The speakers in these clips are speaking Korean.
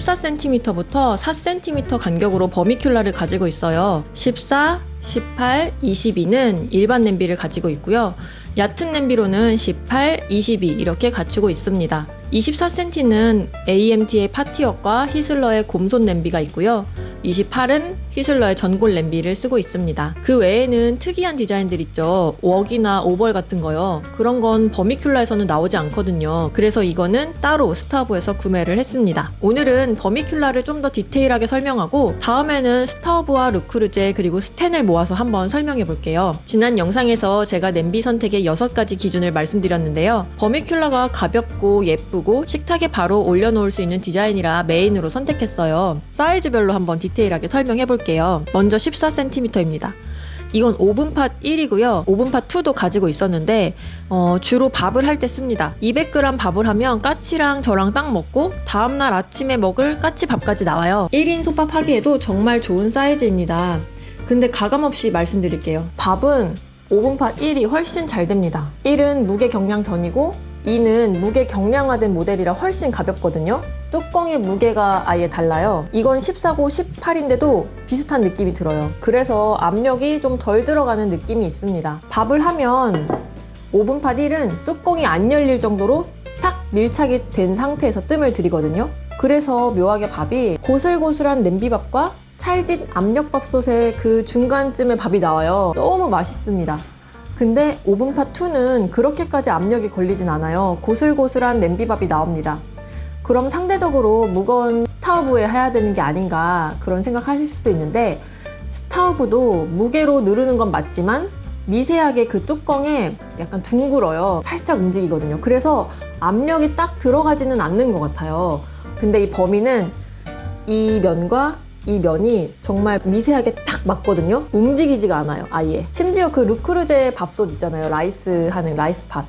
14cm부터 4cm 간격으로 버미큘라를 가지고 있어요. 14, 18, 22는 일반 냄비를 가지고 있고요. 얕은 냄비로는 18, 22 이렇게 갖추고 있습니다. 24cm는 AMT의 파티역과 히슬러의 곰손 냄비가 있고요. 28은 히슬러의 전골 냄비를 쓰고 있습니다. 그 외에는 특이한 디자인들 있죠. 웍이나 오벌 같은 거요. 그런 건 버미큘라에서는 나오지 않거든요. 그래서 이거는 따로 스타우브에서 구매를 했습니다. 오늘은 버미큘라를 좀 더 디테일하게 설명하고 다음에는 스타우브와 르크루제 그리고 스텐을 모아서 한번 설명해 볼게요. 지난 영상에서 제가 냄비 선택의 6가지 기준을 말씀드렸는데요. 버미큘라가 가볍고 예쁘고 식탁에 바로 올려놓을 수 있는 디자인이라 메인으로 선택했어요. 사이즈별로 한번 디테일하게 설명해 볼게요. 먼저 14cm입니다. 이건 오븐팟 1이고요. 오븐팟 2도 가지고 있었는데 주로 밥을 할 때 씁니다. 200g 밥을 하면 까치랑 저랑 딱 먹고 다음날 아침에 먹을 까치밥까지 나와요. 1인 솥밥 하기에도 정말 좋은 사이즈입니다. 근데 가감없이 말씀드릴게요. 밥은 오븐팟 1이 훨씬 잘 됩니다. 1은 무게 경량 전이고 2는 무게 경량화된 모델이라 훨씬 가볍거든요. 뚜껑의 무게가 아예 달라요. 이건 14고 18인데도 비슷한 느낌이 들어요. 그래서 압력이 좀 덜 들어가는 느낌이 있습니다. 밥을 하면 오븐팟 1은 뚜껑이 안 열릴 정도로 탁 밀착이 된 상태에서 뜸을 들이거든요. 그래서 묘하게 밥이 고슬고슬한 냄비밥과 찰진 압력밥솥의 그 중간쯤에 밥이 나와요. 너무 맛있습니다. 근데 오븐팟 2는 그렇게까지 압력이 걸리진 않아요. 고슬고슬한 냄비밥이 나옵니다. 그럼 상대적으로 무거운 스타우브에 해야 되는 게 아닌가 그런 생각하실 수도 있는데 스타우브도 무게로 누르는 건 맞지만 미세하게 그 뚜껑에 약간 둥글어요. 살짝 움직이거든요. 그래서 압력이 딱 들어가지는 않는 것 같아요. 근데 이 범위는 이 면과 이 면이 정말 미세하게 딱 맞거든요. 움직이지가 않아요. 아예. 심지어 그 르크루제 밥솥 있잖아요. 라이스 하는 라이스팟.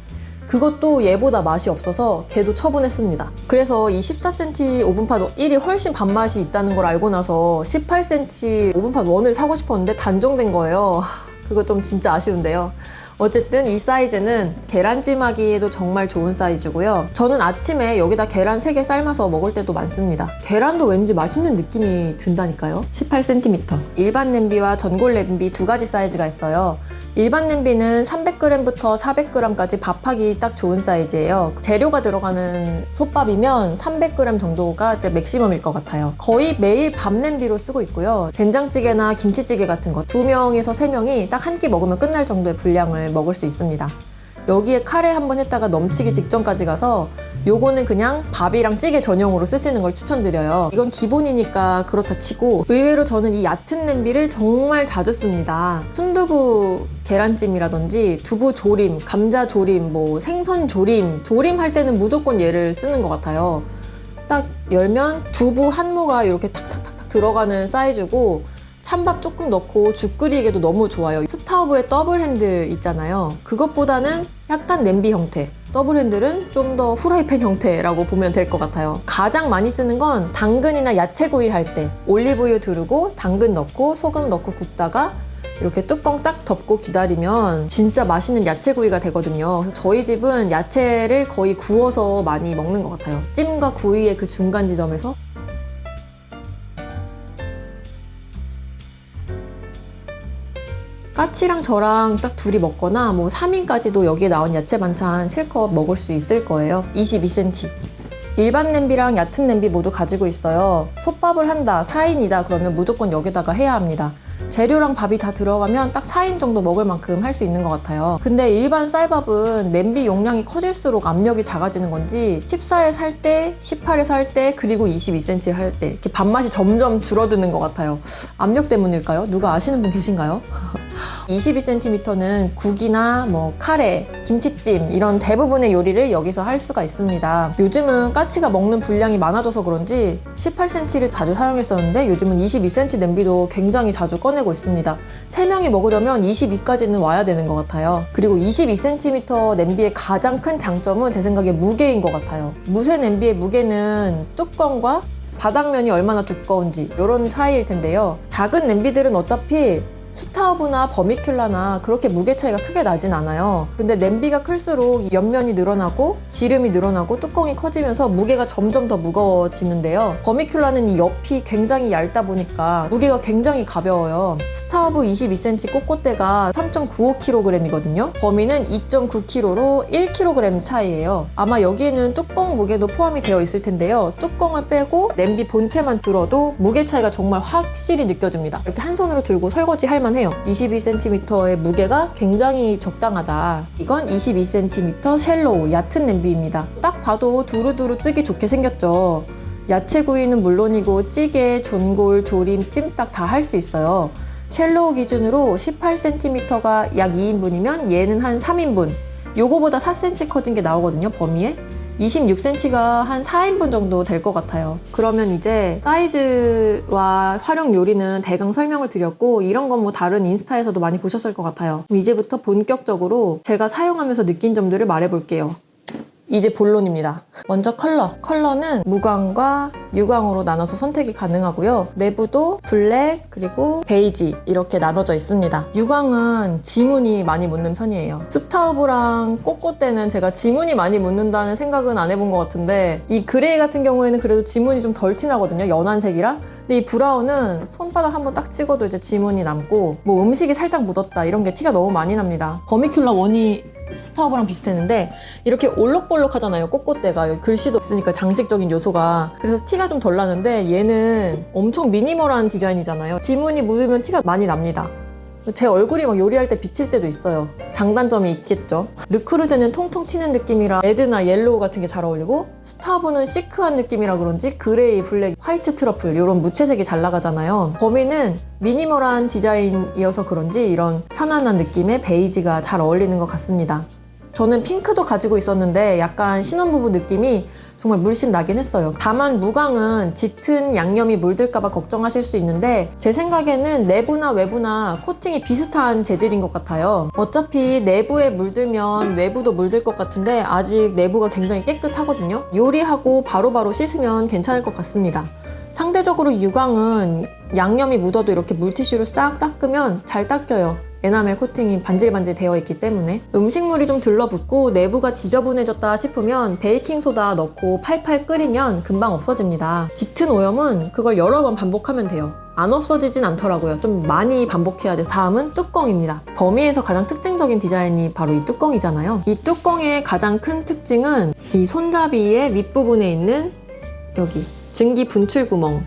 그것도 얘보다 맛이 없어서 걔도 처분했습니다. 그래서 이 14cm 오븐팟 1이 훨씬 밥맛이 있다는 걸 알고 나서 18cm 오븐팟 1을 사고 싶었는데 단종된 거예요. 그거 좀 진짜 아쉬운데요. 어쨌든 이 사이즈는 계란찜 하기에도 정말 좋은 사이즈고요. 저는 아침에 여기다 계란 3개 삶아서 먹을 때도 많습니다. 계란도 왠지 맛있는 느낌이 든다니까요. 18cm. 일반 냄비와 전골 냄비 2가지 사이즈가 있어요. 일반 냄비는 300g부터 400g까지 밥하기 딱 좋은 사이즈예요. 재료가 들어가는 솥밥이면 300g 정도가 이제 맥시멈일 것 같아요. 거의 매일 밥 냄비로 쓰고 있고요. 된장찌개나 김치찌개 같은 거 2명에서 3명이 딱 한 끼 먹으면 끝날 정도의 분량을 먹을 수 있습니다. 여기에 카레 한번 했다가 넘치기 직전까지 가서 요거는 그냥 밥이랑 찌개 전용으로 쓰시는 걸 추천드려요. 이건 기본이니까 그렇다 치고 의외로 저는 이 얕은 냄비를 정말 자주 씁니다. 순두부 계란찜이라든지 두부 조림, 감자 조림, 뭐 생선 조림할 때는 무조건 얘를 쓰는 것 같아요. 딱 열면 두부 한 모가 이렇게 탁탁탁탁 들어가는 사이즈고 찬밥 조금 넣고 죽 끓이기에도 너무 좋아요. 스타우브의 더블 핸들 있잖아요. 그것보다는 약간 냄비 형태, 더블 핸들은 좀 더 후라이팬 형태라고 보면 될 것 같아요. 가장 많이 쓰는 건 당근이나 야채구이 할 때 올리브유 두르고 당근 넣고 소금 넣고 굽다가 이렇게 뚜껑 딱 덮고 기다리면 진짜 맛있는 야채구이가 되거든요. 그래서 저희 집은 야채를 거의 구워서 많이 먹는 것 같아요. 찜과 구이의 그 중간 지점에서. 까치랑 저랑 딱 둘이 먹거나 뭐 3인까지도 여기에 나온 야채 반찬 실컷 먹을 수 있을 거예요. 22cm. 일반 냄비랑 얕은 냄비 모두 가지고 있어요. 솥밥을 한다, 4인이다 그러면 무조건 여기다가 해야 합니다. 재료랑 밥이 다 들어가면 딱 4인 정도 먹을 만큼 할 수 있는 것 같아요. 근데 일반 쌀밥은 냄비 용량이 커질수록 압력이 작아지는 건지 14에 살 때, 18에 살 때, 그리고 22cm 할 때 이렇게 밥맛이 점점 줄어드는 것 같아요. 압력 때문일까요? 누가 아시는 분 계신가요? 22cm는 국이나 뭐 카레, 김치찜 이런 대부분의 요리를 여기서 할 수가 있습니다. 요즘은 까치가 먹는 분량이 많아져서 그런지 18cm를 자주 사용했었는데 요즘은 22cm 냄비도 굉장히 자주 꺼내고 있습니다. 3명이 먹으려면 22까지는 와야 되는 것 같아요. 그리고 22cm 냄비의 가장 큰 장점은 제 생각에 무게인 것 같아요. 무쇠 냄비의 무게는 뚜껑과 바닥면이 얼마나 두꺼운지 이런 차이일 텐데요. 작은 냄비들은 어차피 스타우브나 버미큘라나 그렇게 무게 차이가 크게 나진 않아요. 근데 냄비가 클수록 옆면이 늘어나고 지름이 늘어나고 뚜껑이 커지면서 무게가 점점 더 무거워지는데요. 버미큘라는 이 옆이 굉장히 얇다 보니까 무게가 굉장히 가벼워요. 스타우브 22cm 꽃꽃대가 3.95kg이거든요. 버미는 2.9kg로 1kg 차이예요. 아마 여기에는 뚜껑 무게도 포함이 되어 있을 텐데요. 뚜껑을 빼고 냄비 본체만 들어도 무게 차이가 정말 확실히 느껴집니다. 이렇게 한 손으로 들고 설거지 할 만해요. 22cm의 무게가 굉장히 적당하다. 이건 22cm 쉘로우 얕은 냄비입니다. 딱 봐도 두루두루 뜨기 좋게 생겼죠. 야채 구이는 물론이고 찌개, 전골, 조림, 찜닭 다 할 수 있어요. 쉘로우 기준으로 18cm가 약 2인분이면 얘는 한 3인분. 요거보다 4cm 커진 게 나오거든요, 범위에. 26cm가 한 4인분 정도 될 것 같아요. 그러면 이제 사이즈와 활용 요리는 대강 설명을 드렸고, 이런 건 뭐 다른 인스타에서도 많이 보셨을 것 같아요. 이제부터 본격적으로 제가 사용하면서 느낀 점들을 말해볼게요. 이제 본론입니다. 먼저 컬러는 무광과 유광으로 나눠서 선택이 가능하고요. 내부도 블랙 그리고 베이지 이렇게 나눠져 있습니다. 유광은 지문이 많이 묻는 편이에요. 스타우브랑 꽃꽃대는 제가 지문이 많이 묻는다는 생각은 안 해본 것 같은데, 이 그레이 같은 경우에는 그래도 지문이 좀 덜 티나거든요. 연한 색이라. 근데 이 브라운은 손바닥 한번 딱 찍어도 이제 지문이 남고, 뭐 음식이 살짝 묻었다 이런 게 티가 너무 많이 납니다. 버미큘라 원이 스타우브랑 비슷했는데 이렇게 올록볼록 하잖아요. 꽃꽃대가 여기 글씨도 있으니까 장식적인 요소가, 그래서 티가 좀 덜 나는데 얘는 엄청 미니멀한 디자인이잖아요. 지문이 묻으면 티가 많이 납니다. 제 얼굴이 막 요리할 때 비칠 때도 있어요. 장단점이 있겠죠. 르크루제는 통통 튀는 느낌이라 레드나 옐로우 같은 게 잘 어울리고, 스타우브는 시크한 느낌이라 그런지 그레이, 블랙, 화이트 트러플 이런 무채색이 잘 나가잖아요. 범위는 미니멀한 디자인이어서 그런지 이런 편안한 느낌의 베이지가 잘 어울리는 것 같습니다. 저는 핑크도 가지고 있었는데 약간 신혼부부 느낌이 정말 물씬 나긴 했어요. 다만 무광은 짙은 양념이 물들까봐 걱정하실 수 있는데, 제 생각에는 내부나 외부나 코팅이 비슷한 재질인 것 같아요. 어차피 내부에 물들면 외부도 물들 것 같은데 아직 내부가 굉장히 깨끗하거든요. 요리하고 바로바로 씻으면 괜찮을 것 같습니다. 상대적으로 유광은 양념이 묻어도 이렇게 물티슈로 싹 닦으면 잘 닦여요. 에나멜 코팅이 반질반질 되어 있기 때문에. 음식물이 좀 들러붙고 내부가 지저분해졌다 싶으면 베이킹소다 넣고 팔팔 끓이면 금방 없어집니다. 짙은 오염은 그걸 여러 번 반복하면 돼요. 안 없어지진 않더라고요. 좀 많이 반복해야 돼서. 다음은 뚜껑입니다. 버미에서 가장 특징적인 디자인이 바로 이 뚜껑이잖아요. 이 뚜껑의 가장 큰 특징은 이 손잡이의 윗부분에 있는 여기 증기 분출 구멍,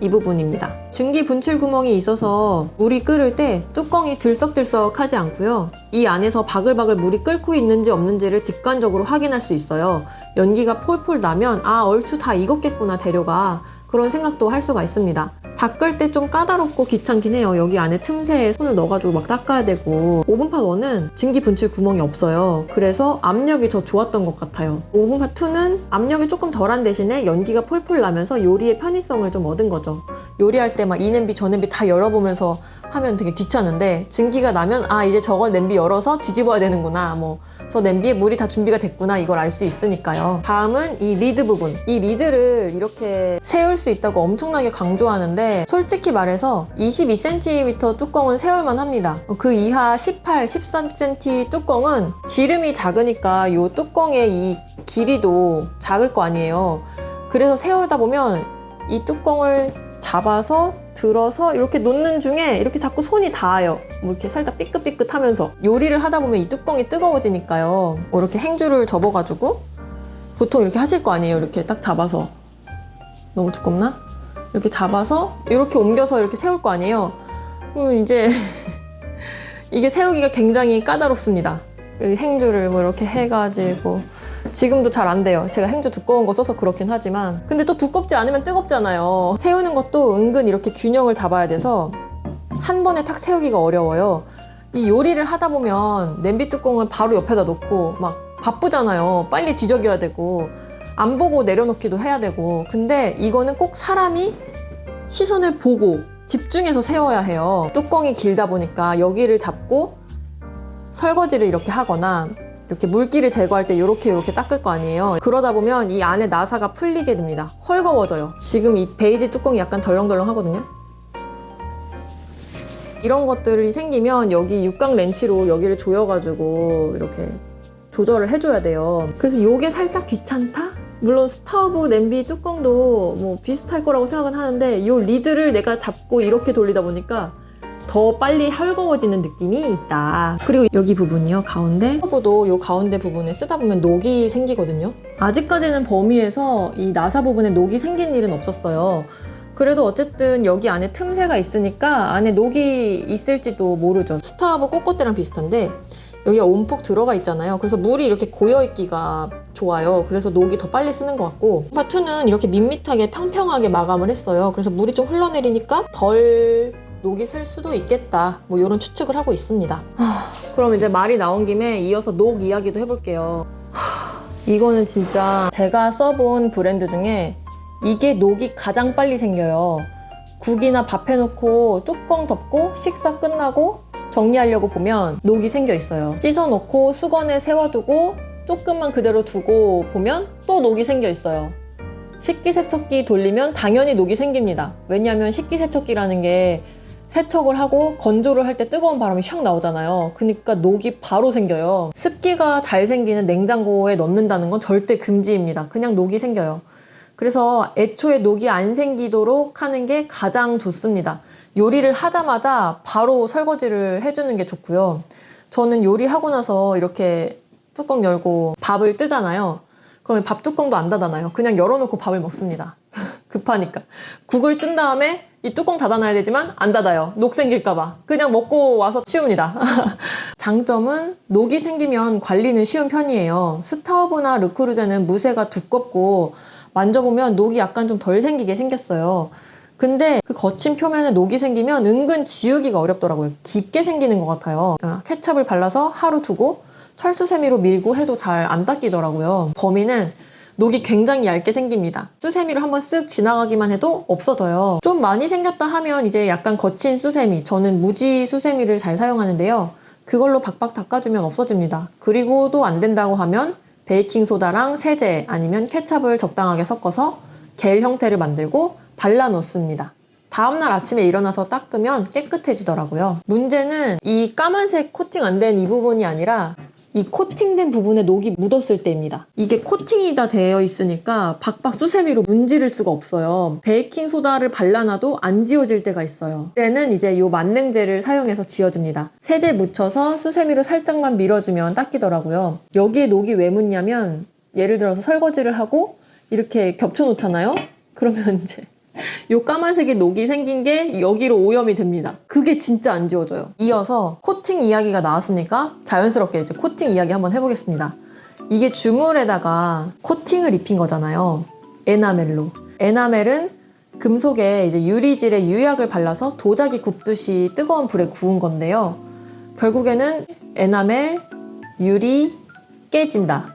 이 부분입니다. 증기 분출 구멍이 있어서 물이 끓을 때 뚜껑이 들썩들썩하지 않고요. 이 안에서 바글바글 물이 끓고 있는지 없는지를 직관적으로 확인할 수 있어요. 연기가 폴폴 나면 아, 얼추 다 익었겠구나 재료가, 그런 생각도 할 수가 있습니다. 닦을 때 좀 까다롭고 귀찮긴 해요. 여기 안에 틈새에 손을 넣어가지고 막 닦아야 되고. 오븐팟 1은 증기 분출 구멍이 없어요. 그래서 압력이 더 좋았던 것 같아요. 오븐팟 2는 압력이 조금 덜한 대신에 연기가 폴폴 나면서 요리의 편의성을 좀 얻은 거죠. 요리할 때 막 이 냄비 저 냄비 다 열어보면서 하면 되게 귀찮은데, 증기가 나면 아, 이제 저걸 냄비 열어서 뒤집어야 되는구나, 뭐 저 냄비에 물이 다 준비가 됐구나, 이걸 알 수 있으니까요. 다음은 이 리드 부분. 이 리드를 이렇게 세울 수 있다고 엄청나게 강조하는데, 솔직히 말해서 22cm 뚜껑은 세울만 합니다. 그 이하 18, 13cm 뚜껑은 지름이 작으니까 이 뚜껑의 이 길이도 작을 거 아니에요. 그래서 세우다 보면 이 뚜껑을 잡아서 들어서 이렇게 놓는 중에 이렇게 자꾸 손이 닿아요. 뭐 이렇게 살짝 삐끗삐끗 하면서. 요리를 하다 보면 이 뚜껑이 뜨거워지니까요. 뭐 이렇게 행주를 접어가지고 보통 이렇게 하실 거 아니에요. 이렇게 딱 잡아서. 너무 두껍나? 이렇게 잡아서 이렇게 옮겨서 이렇게 세울 거 아니에요. 그럼 이제 이게 세우기가 굉장히 까다롭습니다. 행주를 뭐 이렇게 해가지고. 지금도 잘 안 돼요. 제가 행주 두꺼운 거 써서 그렇긴 하지만. 근데 또 두껍지 않으면 뜨겁잖아요. 세우는 것도 은근 이렇게 균형을 잡아야 돼서 한 번에 탁 세우기가 어려워요. 이 요리를 하다 보면 냄비 뚜껑을 바로 옆에다 놓고 막 바쁘잖아요. 빨리 뒤적여야 되고 안 보고 내려놓기도 해야 되고. 근데 이거는 꼭 사람이 시선을 보고 집중해서 세워야 해요. 뚜껑이 길다 보니까 여기를 잡고 설거지를 이렇게 하거나 이렇게 물기를 제거할 때 이렇게 닦을 거 아니에요. 그러다 보면 이 안에 나사가 풀리게 됩니다. 헐거워져요. 지금 이 베이지 뚜껑이 약간 덜렁덜렁 하거든요. 이런 것들이 생기면 여기 육각 렌치로 여기를 조여가지고 이렇게 조절을 해줘야 돼요. 그래서 이게 살짝 귀찮다? 물론 스타브 냄비 뚜껑도 뭐 비슷할 거라고 생각은 하는데 이 리드를 내가 잡고 이렇게 돌리다 보니까 더 빨리 헐거워지는 느낌이 있다. 그리고 여기 부분이요, 가운데 스타브도 이 가운데 부분에 쓰다 보면 녹이 생기거든요. 아직까지는 범위에서 이 나사 부분에 녹이 생긴 일은 없었어요. 그래도 어쨌든 여기 안에 틈새가 있으니까 안에 녹이 있을지도 모르죠. 스타브 꼬꼬대랑 비슷한데 여기가 온폭 들어가 있잖아요. 그래서 물이 이렇게 고여있기가 좋아요. 그래서 녹이 더 빨리 쓰는 것 같고, 파투는 이렇게 밋밋하게 평평하게 마감을 했어요. 그래서 물이 좀 흘러내리니까 덜 녹이 쓸 수도 있겠다, 뭐 이런 추측을 하고 있습니다. 그럼 이제 말이 나온 김에 이어서 녹 이야기도 해볼게요. 이거는 진짜 제가 써본 브랜드 중에 이게 녹이 가장 빨리 생겨요. 국이나 밥 해놓고 뚜껑 덮고 식사 끝나고 정리하려고 보면 녹이 생겨 있어요. 씻어놓고 수건에 세워두고 조금만 그대로 두고 보면 또 녹이 생겨 있어요. 식기세척기 돌리면 당연히 녹이 생깁니다. 왜냐하면 식기세척기라는 게 세척을 하고 건조를 할 때 뜨거운 바람이 샥 나오잖아요. 그러니까 녹이 바로 생겨요. 습기가 잘 생기는 냉장고에 넣는다는 건 절대 금지입니다. 그냥 녹이 생겨요. 그래서 애초에 녹이 안 생기도록 하는 게 가장 좋습니다. 요리를 하자마자 바로 설거지를 해주는 게 좋고요. 저는 요리하고 나서 이렇게 뚜껑 열고 밥을 뜨잖아요. 그러면 밥 뚜껑도 안 닫아놔요. 그냥 열어놓고 밥을 먹습니다. 급하니까. 국을 뜬 다음에 이 뚜껑 닫아놔야 되지만 안 닫아요. 녹 생길까봐. 그냥 먹고 와서 치웁니다. 장점은 녹이 생기면 관리는 쉬운 편이에요. 스타우브나 르크루제는 무쇠가 두껍고 만져보면 녹이 약간 좀 덜 생기게 생겼어요. 근데 그 거친 표면에 녹이 생기면 은근 지우기가 어렵더라고요. 깊게 생기는 것 같아요. 케첩을 발라서 하루 두고 철수세미로 밀고 해도 잘 안 닦이더라고요. 범인은 녹이 굉장히 얇게 생깁니다. 수세미로 한번 쓱 지나가기만 해도 없어져요. 좀 많이 생겼다 하면 이제 약간 거친 수세미, 저는 무지 수세미를 잘 사용하는데요. 그걸로 박박 닦아주면 없어집니다. 그리고 또 안 된다고 하면 베이킹소다랑 세제 아니면 케첩을 적당하게 섞어서 겔 형태를 만들고 발라 놓습니다. 다음날 아침에 일어나서 닦으면 깨끗해지더라고요. 문제는 이 까만색 코팅 안 된 이 부분이 아니라 이 코팅된 부분에 녹이 묻었을 때입니다. 이게 코팅이 다 되어 있으니까 박박 수세미로 문지를 수가 없어요. 베이킹소다를 발라놔도 안 지워질 때가 있어요. 그때는 이제 이 만능젤을 사용해서 지워집니다. 세제 묻혀서 수세미로 살짝만 밀어주면 닦이더라고요. 여기에 녹이 왜 묻냐면 예를 들어서 설거지를 하고 이렇게 겹쳐놓잖아요? 그러면 이제 요 까만색의 녹이 생긴 게 여기로 오염이 됩니다. 그게 진짜 안 지워져요. 이어서 코팅 이야기가 나왔으니까 자연스럽게 이제 코팅 이야기 한번 해보겠습니다. 이게 주물에다가 코팅을 입힌 거잖아요. 에나멜로. 에나멜은 금속에 이제 유리질에 유약을 발라서 도자기 굽듯이 뜨거운 불에 구운 건데요. 결국에는 에나멜, 유리, 깨진다.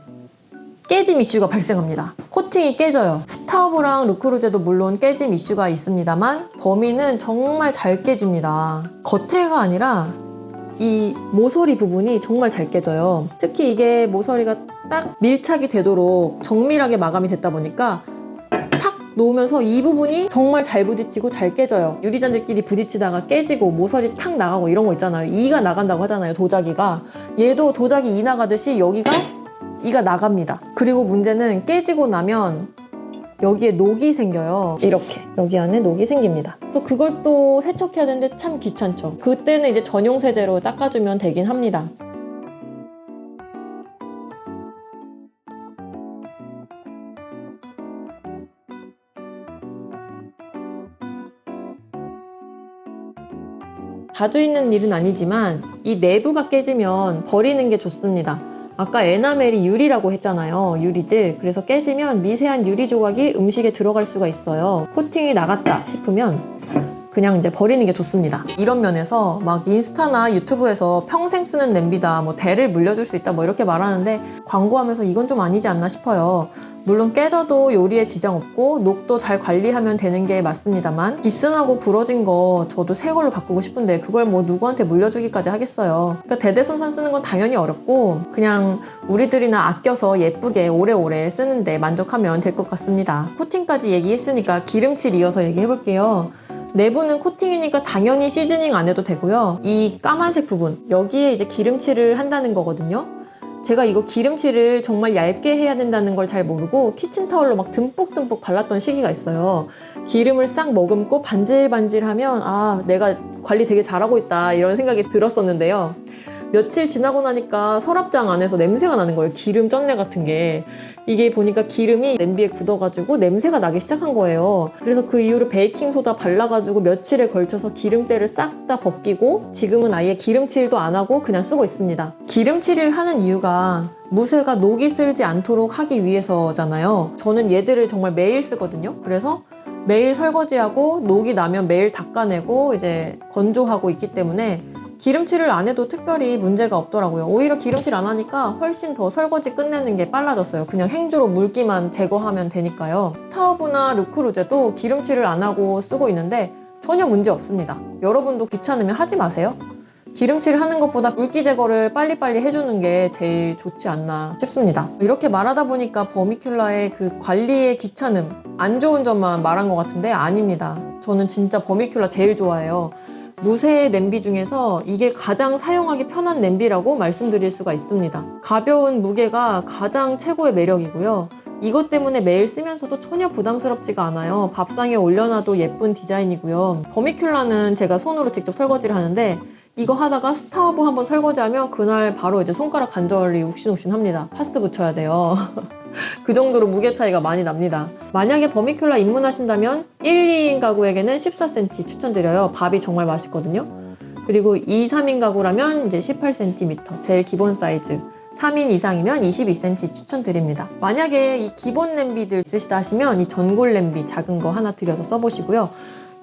깨짐 이슈가 발생합니다. 코팅이 깨져요. 스타우브랑 르크루제도 물론 깨짐 이슈가 있습니다만 범인은 정말 잘 깨집니다. 겉에가 아니라 이 모서리 부분이 정말 잘 깨져요. 특히 이게 모서리가 딱 밀착이 되도록 정밀하게 마감이 됐다 보니까 탁 놓으면서 이 부분이 정말 잘 부딪히고 잘 깨져요. 유리잔들끼리 부딪히다가 깨지고 모서리 탁 나가고 이런 거 있잖아요. 이가 나간다고 하잖아요, 도자기가. 얘도 도자기 이 나가듯이 여기가 이가 나갑니다. 그리고 문제는 깨지고 나면 여기에 녹이 생겨요. 이렇게 여기 안에 녹이 생깁니다. 그래서 그걸 또 세척해야 되는데 참 귀찮죠. 그때는 이제 전용 세제로 닦아주면 되긴 합니다. 자주 있는 일은 아니지만 이 내부가 깨지면 버리는 게 좋습니다. 아까 에나멜이 유리라고 했잖아요. 유리질. 그래서 깨지면 미세한 유리 조각이 음식에 들어갈 수가 있어요. 코팅이 나갔다 싶으면 그냥 이제 버리는 게 좋습니다. 이런 면에서 막 인스타나 유튜브에서 평생 쓰는 냄비다, 뭐 대를 물려줄 수 있다, 뭐 이렇게 말하는데 광고하면서 이건 좀 아니지 않나 싶어요. 물론 깨져도 요리에 지장 없고 녹도 잘 관리하면 되는 게 맞습니다만 기스나고 부러진 거 저도 새 걸로 바꾸고 싶은데 그걸 뭐 누구한테 물려주기까지 하겠어요. 그러니까 대대손손 쓰는 건 당연히 어렵고 그냥 우리들이나 아껴서 예쁘게 오래오래 쓰는데 만족하면 될 것 같습니다. 코팅까지 얘기했으니까 기름칠 이어서 얘기해볼게요. 내부는 코팅이니까 당연히 시즈닝 안 해도 되고요. 이 까만색 부분, 여기에 이제 기름칠을 한다는 거거든요. 제가 이거 기름칠을 정말 얇게 해야 된다는 걸 잘 모르고 키친타올로 막 듬뿍듬뿍 발랐던 시기가 있어요. 기름을 싹 머금고 반질반질하면 아, 내가 관리 되게 잘하고 있다 이런 생각이 들었었는데요. 며칠 지나고 나니까 서랍장 안에서 냄새가 나는 거예요. 기름 쩐내 같은 게. 이게 보니까 기름이 냄비에 굳어가지고 냄새가 나기 시작한 거예요. 그래서 그 이후로 베이킹소다 발라가지고 며칠에 걸쳐서 기름때를 싹 다 벗기고 지금은 아예 기름칠도 안 하고 그냥 쓰고 있습니다. 기름칠을 하는 이유가 무쇠가 녹이 슬지 않도록 하기 위해서잖아요. 저는 얘들을 정말 매일 쓰거든요. 그래서 매일 설거지하고 녹이 나면 매일 닦아내고 이제 건조하고 있기 때문에 기름칠을 안 해도 특별히 문제가 없더라고요. 오히려 기름칠 안 하니까 훨씬 더 설거지 끝내는 게 빨라졌어요. 그냥 행주로 물기만 제거하면 되니까요. 스타우브나 르크루제도 기름칠을 안 하고 쓰고 있는데 전혀 문제 없습니다. 여러분도 귀찮으면 하지 마세요. 기름칠을 하는 것보다 물기 제거를 빨리빨리 해주는 게 제일 좋지 않나 싶습니다. 이렇게 말하다 보니까 버미큘라의 그 관리의 귀찮음, 안 좋은 점만 말한 것 같은데 아닙니다. 저는 진짜 버미큘라 제일 좋아해요. 무쇠 냄비 중에서 이게 가장 사용하기 편한 냄비라고 말씀드릴 수가 있습니다. 가벼운 무게가 가장 최고의 매력이고요. 이것 때문에 매일 쓰면서도 전혀 부담스럽지가 않아요. 밥상에 올려놔도 예쁜 디자인이고요. 버미큘라는 제가 손으로 직접 설거지를 하는데 이거 하다가 스타우브 한번 설거지하면 그날 바로 이제 손가락 관절이 욱신욱신합니다. 파스 붙여야 돼요. 그 정도로 무게 차이가 많이 납니다. 만약에 버미큘라 입문하신다면 1, 2인 가구에게는 14cm 추천드려요. 밥이 정말 맛있거든요. 그리고 2, 3인 가구라면 이제 18cm 제일 기본 사이즈, 3인 이상이면 22cm 추천드립니다. 만약에 이 기본 냄비들 쓰시다 하시면 이 전골 냄비 작은 거 하나 들여서 써보시고요.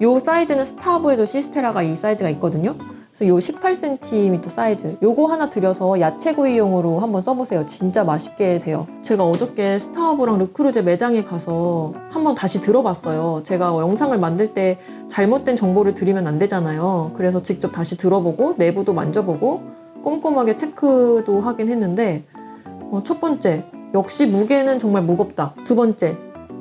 요 사이즈는 스타우브에도 시스테라가 이 사이즈가 있거든요. 그래서 요 18cm 사이즈 요거 하나 들여서 야채구이용으로 한번 써보세요. 진짜 맛있게 돼요. 제가 어저께 스타우브랑 르크루제 매장에 가서 한번 다시 들어봤어요. 제가 영상을 만들 때 잘못된 정보를 드리면 안 되잖아요. 그래서 직접 다시 들어보고 내부도 만져보고 꼼꼼하게 체크도 하긴 했는데 첫 번째, 역시 무게는 정말 무겁다. 두 번째,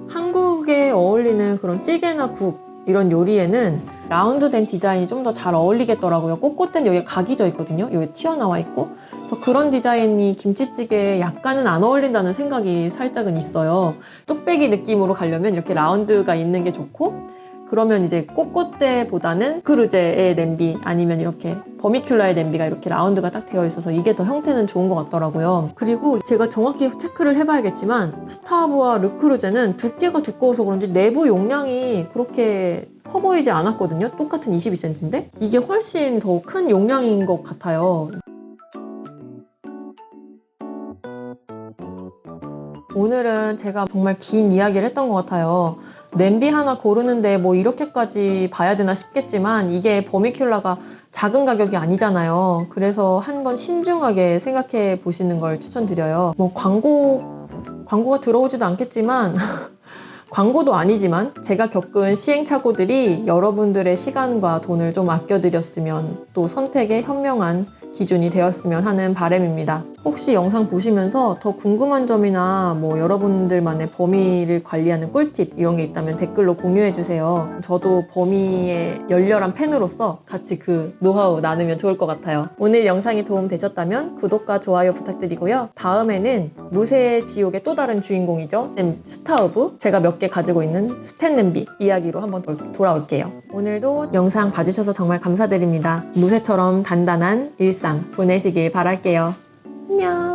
한국에 어울리는 그런 찌개나 국 이런 요리에는 라운드된 디자인이 좀 더 잘 어울리겠더라고요. 꼿꼿한 여기 각이 져 있거든요. 여기 튀어나와 있고. 그래서 그런 디자인이 김치찌개에 약간은 안 어울린다는 생각이 살짝은 있어요. 뚝배기 느낌으로 가려면 이렇게 라운드가 있는 게 좋고, 그러면 이제 꼿꼿대보다는 르크루제의 냄비 아니면 이렇게 버미큘라의 냄비가 이렇게 라운드가 딱 되어 있어서 이게 더 형태는 좋은 것 같더라고요. 그리고 제가 정확히 체크를 해봐야겠지만 스타우브와 르크루제는 두께가 두꺼워서 그런지 내부 용량이 그렇게 커 보이지 않았거든요. 똑같은 22cm인데 이게 훨씬 더 큰 용량인 것 같아요. 오늘은 제가 정말 긴 이야기를 했던 것 같아요. 냄비 하나 고르는데 뭐 이렇게까지 봐야 되나 싶겠지만 이게 버미큘라가 작은 가격이 아니잖아요. 그래서 한번 신중하게 생각해 보시는 걸 추천드려요. 뭐 광고가 들어오지도 않겠지만 광고도 아니지만 제가 겪은 시행착오들이 여러분들의 시간과 돈을 좀 아껴드렸으면 또 선택의 현명한 기준이 되었으면 하는 바람입니다. 혹시 영상 보시면서 더 궁금한 점이나 뭐 여러분들만의 버미를 관리하는 꿀팁 이런 게 있다면 댓글로 공유해주세요. 저도 버미의 열렬한 팬으로서 같이 그 노하우 나누면 좋을 것 같아요. 오늘 영상이 도움되셨다면 구독과 좋아요 부탁드리고요. 다음에는 무쇠의 지옥의 또 다른 주인공이죠. 스타우브, 제가 몇 개 가지고 있는 스텐 냄비 이야기로 한번 돌아올게요. 오늘도 영상 봐주셔서 정말 감사드립니다. 무쇠처럼 단단한 일상 보내시길 바랄게요. 안녕.